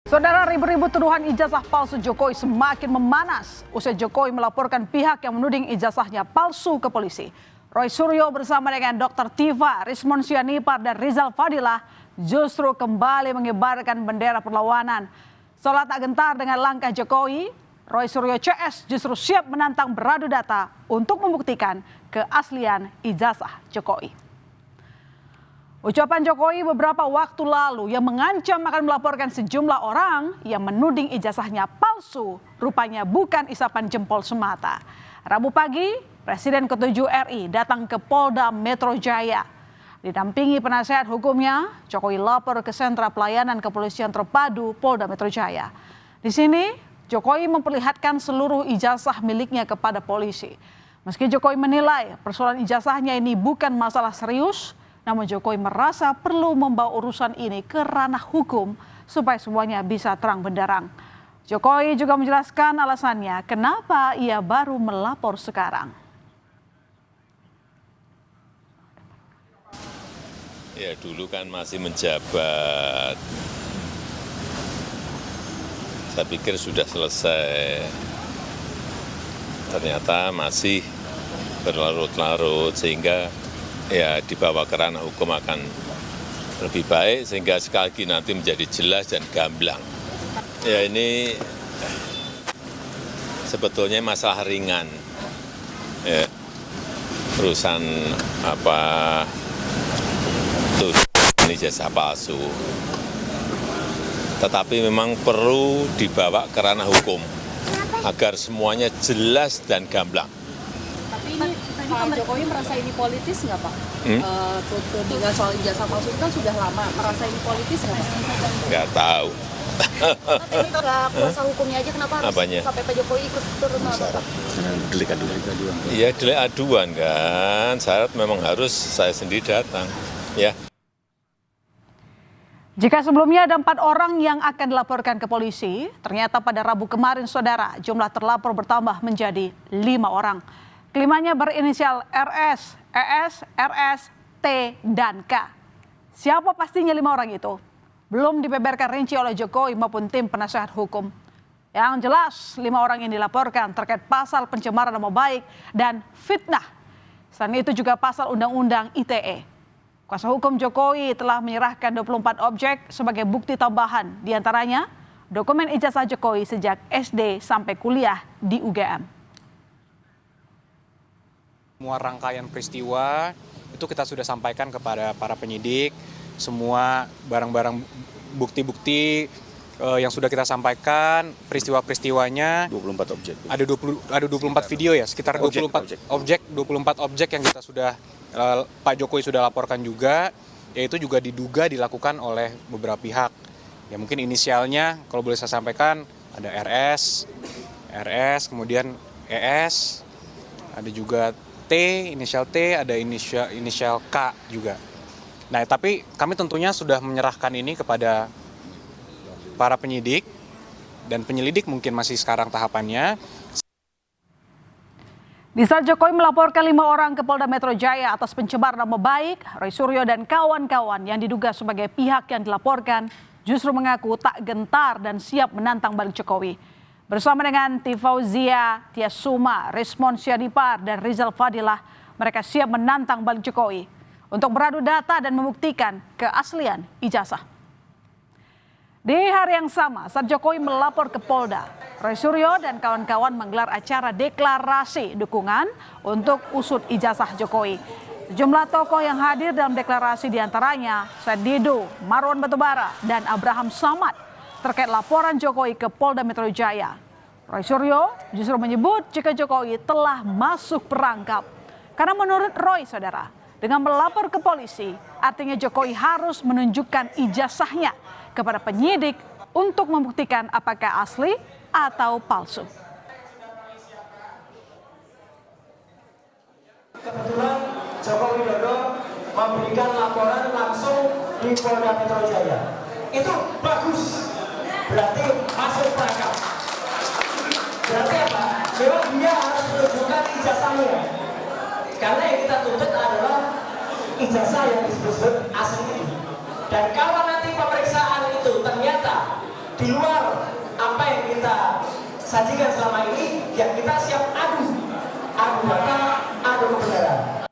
Saudara, ribu-ribu tuduhan ijazah palsu Jokowi semakin memanas usai Jokowi melaporkan pihak yang menuding ijazahnya palsu ke polisi. Roy Suryo bersama dengan Dr. Tiva, Rismon Sianipar, dan Rizal Fadilah justru kembali mengibarkan bendera perlawanan. Seolah tak gentar dengan langkah Jokowi, Roy Suryo CS justru siap menantang beradu data untuk membuktikan keaslian ijazah Jokowi. Ucapan Jokowi beberapa waktu lalu yang mengancam akan melaporkan sejumlah orang yang menuding ijazahnya palsu rupanya bukan isapan jempol semata. Rabu pagi, Presiden ke-7 RI datang ke Polda Metro Jaya. Didampingi penasehat hukumnya, Jokowi lapor ke Sentra Pelayanan Kepolisian Terpadu Polda Metro Jaya. Di sini, Jokowi memperlihatkan seluruh ijazah miliknya kepada polisi. Meski Jokowi menilai persoalan ijazahnya ini bukan masalah serius, namun Jokowi merasa perlu membawa urusan ini ke ranah hukum supaya semuanya bisa terang benderang. Jokowi juga menjelaskan alasannya kenapa ia baru melapor sekarang. Ya, dulu kan masih menjabat. Saya pikir sudah selesai. Ternyata masih berlarut-larut sehingga ya dibawa ke ranah hukum akan lebih baik sehingga sekali lagi nanti menjadi jelas dan gamblang. Ya, ini sebetulnya masalah ringan. Ya, urusan tuduhan ijazah palsu. Tetapi memang perlu dibawa ke ranah hukum agar semuanya jelas dan gamblang. Tapi ini Pak Jokowi merasa ini politis nggak Pak? Tudingan soal ijazah palsu itu kan sudah lama. Merasa ini politis nggak Pak? Nggak tahu. Tapi nggak kuasa hukumnya aja kenapa harus sampai Pak Jokowi ikut turun Pak? Delik aduan. Iya, delik aduan kan. Syarat memang harus saya sendiri datang. Ya. Jika sebelumnya ada 4 orang yang akan dilaporkan ke polisi, ternyata pada Rabu kemarin, saudara, jumlah terlapor bertambah menjadi 5 orang. Kelimanya berinisial RS, ES, RS, T, dan K. Siapa pastinya 5 orang itu? Belum dibeberkan rinci oleh Jokowi maupun tim penasehat hukum. Yang jelas 5 orang ini dilaporkan terkait pasal pencemaran nama baik dan fitnah. Selain itu juga pasal Undang-Undang ITE. Kuasa hukum Jokowi telah menyerahkan 24 objek sebagai bukti tambahan. Di antaranya dokumen ijazah Jokowi sejak SD sampai kuliah di UGM. Semua rangkaian peristiwa itu kita sudah sampaikan kepada para penyidik. Semua barang-barang bukti-bukti yang sudah kita sampaikan, peristiwa-peristiwanya 24 objek. Ada 24 video ya, sekitar 24 objek yang kita sudah Pak Jokowi sudah laporkan juga, yaitu juga diduga dilakukan oleh beberapa pihak. Ya mungkin inisialnya kalau boleh saya sampaikan ada RS, kemudian ES, ada juga T, inisial T, ada inisial K juga. Nah, tapi kami tentunya sudah menyerahkan ini kepada para penyidik dan penyelidik mungkin masih sekarang tahapannya. Di saat Jokowi melaporkan 5 orang ke Polda Metro Jaya atas pencemaran nama baik, Roy Suryo dan kawan-kawan yang diduga sebagai pihak yang dilaporkan justru mengaku tak gentar dan siap menantang balik Jokowi. Bersama dengan Tifauzia, Tiasuma, Rismon Sianipar, dan Rizal Fadilah, mereka siap menantang balik Jokowi untuk beradu data dan membuktikan keaslian ijazah. Di hari yang sama, saat Jokowi melapor ke Polda, Roy Suryo dan kawan-kawan menggelar acara deklarasi dukungan untuk usut ijazah Jokowi. Sejumlah tokoh yang hadir dalam deklarasi diantaranya Said Didu, Marwan Batubara, dan Abraham Samad terkait laporan Jokowi ke Polda Metro Jaya. Roy Suryo justru menyebut jika Jokowi telah masuk perangkap. Karena menurut Roy, saudara, dengan melapor ke polisi, artinya Jokowi harus menunjukkan ijazahnya kepada penyidik untuk membuktikan apakah asli atau palsu. Kebetulan Joko Widodo memberikan laporan langsung di Polda Metro Jaya. Itu bagus, berarti masuk perangkap. Berarti apa? Memang dia harus menunjukkan ijazahnya. Karena yang kita tuntut adalah ijazah yang disebut asli. Dan kalau nanti pemeriksaan itu ternyata di luar apa yang kita sajikan selama ini, ya kita siap adu data, adu kebenaran.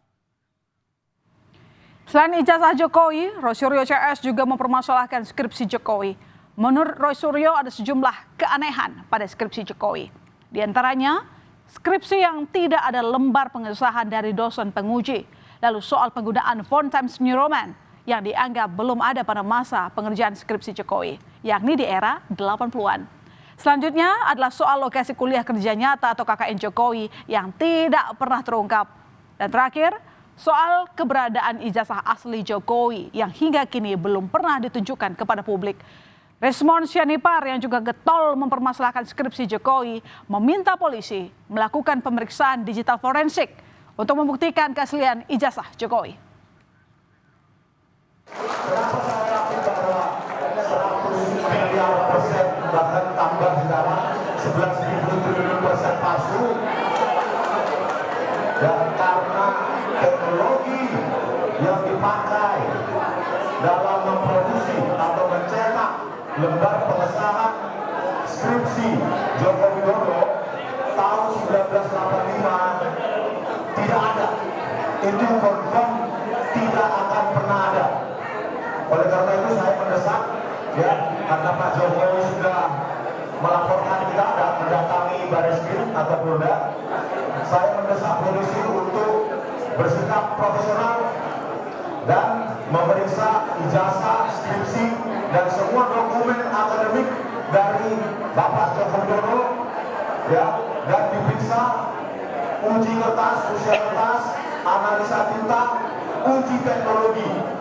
Selain ijazah Jokowi, Roy Suryo CS juga mempermasalahkan skripsi Jokowi. Menurut Roy Suryo ada sejumlah keanehan pada skripsi Jokowi. Di antaranya, skripsi yang tidak ada lembar pengesahan dari dosen penguji. Lalu soal penggunaan font Times New Roman yang dianggap belum ada pada masa pengerjaan skripsi Jokowi, yakni di era 80-an. Selanjutnya adalah soal lokasi kuliah kerja nyata atau KKN Jokowi yang tidak pernah terungkap. Dan terakhir, soal keberadaan ijazah asli Jokowi yang hingga kini belum pernah ditunjukkan kepada publik. Resmond Sianipar yang juga getol mempermasalahkan skripsi Jokowi meminta polisi melakukan pemeriksaan digital forensik untuk membuktikan keaslian ijazah Jokowi. Kenapa saya yakin bahwa 100 miliar persen bahkan tambah sekarang 11.000 triliun persen palsu? Dan karena teknologi yang dipakai dalam memproduksi atau mencetak lembar pengesahan skripsi Joko Widodo tahun 1985 tidak ada. Itu confirm tidak akan pernah ada. Oleh karena itu saya mendesak, ya, karena Pak Jokowi sudah melaporkan kita dan mendatangi Barreskrim atau Polda, saya mendesak polisi untuk bersikap profesional dan memeriksa ijazah, skripsi, dan semua dokumen akademik dari Bapak Joko Widodo, ya, dan diperiksa uji kertas, usia kertas, analisa tinta, uji teknologi.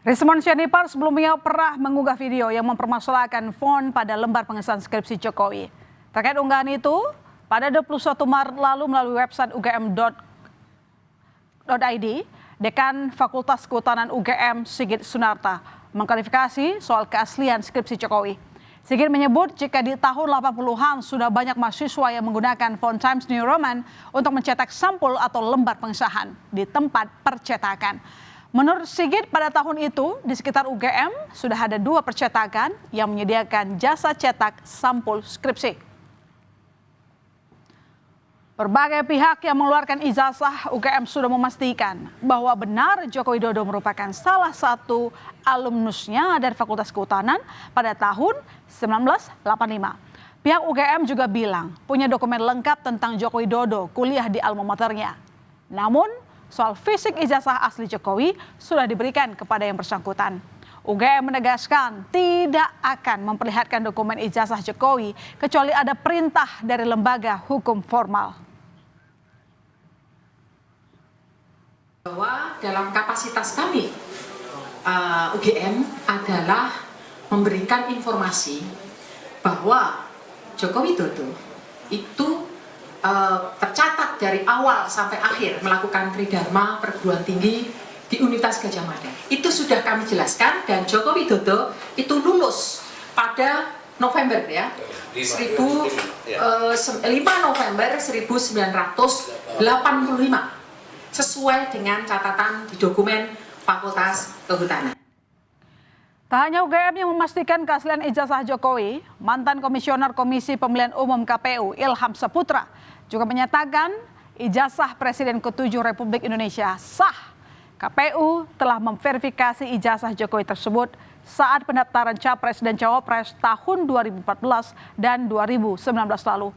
Resmond Sianipar sebelumnya pernah mengunggah video yang mempermasalahkan font pada lembar pengesahan skripsi Jokowi. Terkait unggahan itu, pada 21 Maret lalu melalui website ugm.id, Dekan Fakultas Kehutanan UGM Sigit Sunarta mengklarifikasi soal keaslian skripsi Jokowi. Sigit menyebut jika di tahun 80-an sudah banyak mahasiswa yang menggunakan font Times New Roman untuk mencetak sampul atau lembar pengesahan di tempat percetakan. Menurut Sigit, pada tahun itu di sekitar UGM sudah ada 2 percetakan yang menyediakan jasa cetak sampul skripsi. Berbagai pihak yang mengeluarkan ijazah UGM sudah memastikan bahwa benar Joko Widodo merupakan salah satu alumnusnya dari Fakultas Kehutanan pada tahun 1985. Pihak UGM juga bilang punya dokumen lengkap tentang Joko Widodo kuliah di alma maternya. Namun, soal fisik ijazah asli Jokowi sudah diberikan kepada yang bersangkutan. UGM menegaskan tidak akan memperlihatkan dokumen ijazah Jokowi kecuali ada perintah dari lembaga hukum formal. Bahwa dalam kapasitas kami UGM adalah memberikan informasi bahwa Joko Widodo itu tercatat dari awal sampai akhir melakukan tridharma perguruan tinggi di Universitas Gadjah Mada. Itu sudah kami jelaskan dan Joko Widodo itu lulus pada November ya, 5 November 1985 sesuai dengan catatan di dokumen Fakultas Kehutanan. Tak hanya UGM yang memastikan keaslian ijazah Jokowi, mantan Komisioner Komisi Pemilihan Umum KPU Ilham Saputra juga menyatakan ijazah Presiden ke-7 Republik Indonesia sah. KPU telah memverifikasi ijazah Jokowi tersebut saat pendaftaran Capres dan Cawapres tahun 2014 dan 2019 lalu.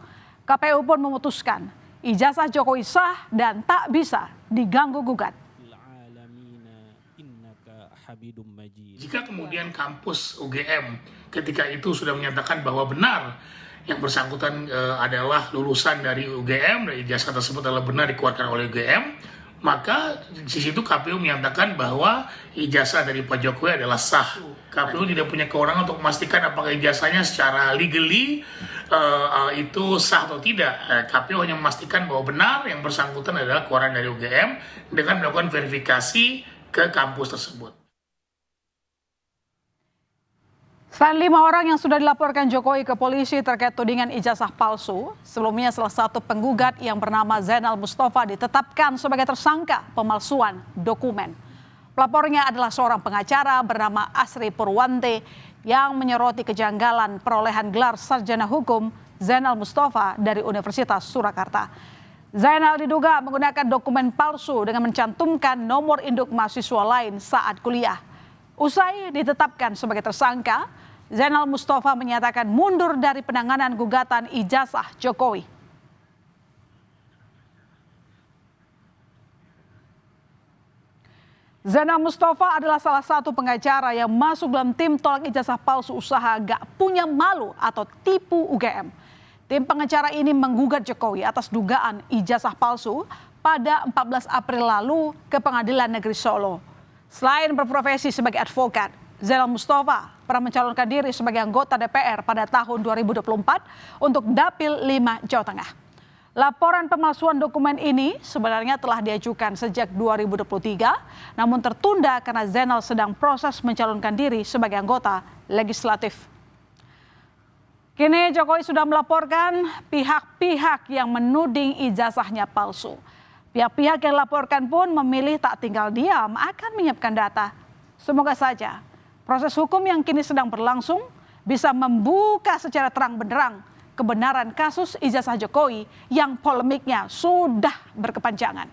KPU pun memutuskan ijazah Jokowi sah dan tak bisa diganggu-gugat. Jika kemudian kampus UGM ketika itu sudah menyatakan bahwa benar yang bersangkutan adalah lulusan dari UGM dan ijazah tersebut adalah benar dikeluarkan oleh UGM, maka di situ KPU menyatakan bahwa ijazah dari Pak Jokowi adalah sah. KPU tidak punya kewenangan untuk memastikan apakah ijazahnya secara legally itu sah atau tidak. KPU hanya memastikan bahwa benar yang bersangkutan adalah keluaran dari UGM dengan melakukan verifikasi ke kampus tersebut. Selain 5 orang yang sudah dilaporkan Jokowi ke polisi terkait tudingan ijazah palsu, sebelumnya salah satu penggugat yang bernama Zainal Mustafa ditetapkan sebagai tersangka pemalsuan dokumen. Pelapornya adalah seorang pengacara bernama Asri Purwante yang menyoroti kejanggalan perolehan gelar sarjana hukum Zainal Mustafa dari Universitas Surakarta. Zainal diduga menggunakan dokumen palsu dengan mencantumkan nomor induk mahasiswa lain saat kuliah. Usai ditetapkan sebagai tersangka, Zainal Mustafa menyatakan mundur dari penanganan gugatan ijazah Jokowi. Zainal Mustafa adalah salah satu pengacara yang masuk dalam tim tolak ijazah palsu usaha gak punya malu atau tipu UGM. Tim pengacara ini menggugat Jokowi atas dugaan ijazah palsu pada 14 April lalu ke Pengadilan Negeri Solo. Selain berprofesi sebagai advokat, Zainal Mustafa pernah mencalonkan diri sebagai anggota DPR pada tahun 2024 untuk Dapil 5 Jawa Tengah. Laporan pemalsuan dokumen ini sebenarnya telah diajukan sejak 2023, namun tertunda karena Zainal sedang proses mencalonkan diri sebagai anggota legislatif. Kini Jokowi sudah melaporkan pihak-pihak yang menuding ijazahnya palsu. Pihak-pihak yang dilaporkan pun memilih tak tinggal diam akan menyiapkan data. Semoga saja proses hukum yang kini sedang berlangsung bisa membuka secara terang benderang kebenaran kasus ijazah Jokowi yang polemiknya sudah berkepanjangan.